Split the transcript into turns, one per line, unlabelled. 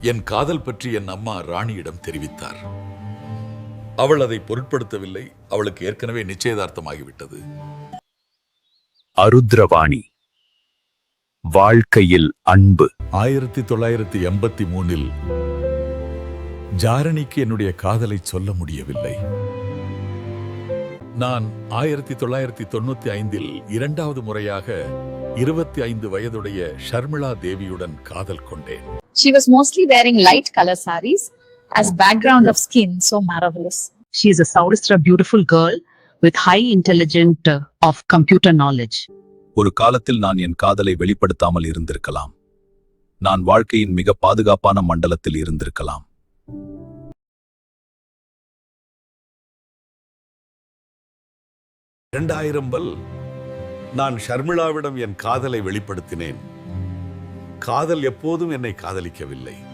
என் காதல் பற்றி என் அம்மா ராணியிடம் தெரிவித்தார். அவள் அதை பொருட்படுத்தவில்லை. அவளுக்கு ஏற்கனவே நிச்சயதார்த்தமாகிவிட்டது.
அருத்ரவாணி. வாழ்க்கையில் அன்பு.
1983 ஜாரணிக்கு என்னுடைய காதலை சொல்ல முடியவில்லை. நான் 1995 இரண்டாவது முறையாக 25 வயதுடைய ஷர்மிளா தேவியுடன் காதல் கொண்டேன்.
She was mostly wearing light color sarees as background of skin so marvelous.
She is a Saurashtra beautiful girl with high intelligent of computer knowledge.
ஒரு காலத்தில் நான் என் காதலை வெளிப்படுத்தாமல் இருந்திருக்கலாம். நான் வாழ்க்கையின் மிக பாதுகாப்பான மண்டலத்தில் இருந்திருக்கலாம்.
நான் ஷர்மிளாவிடம் என் காதலை வெளிப்படுத்தினேன். காதல் எப்போதும் என்னை காதலிக்கவில்லை.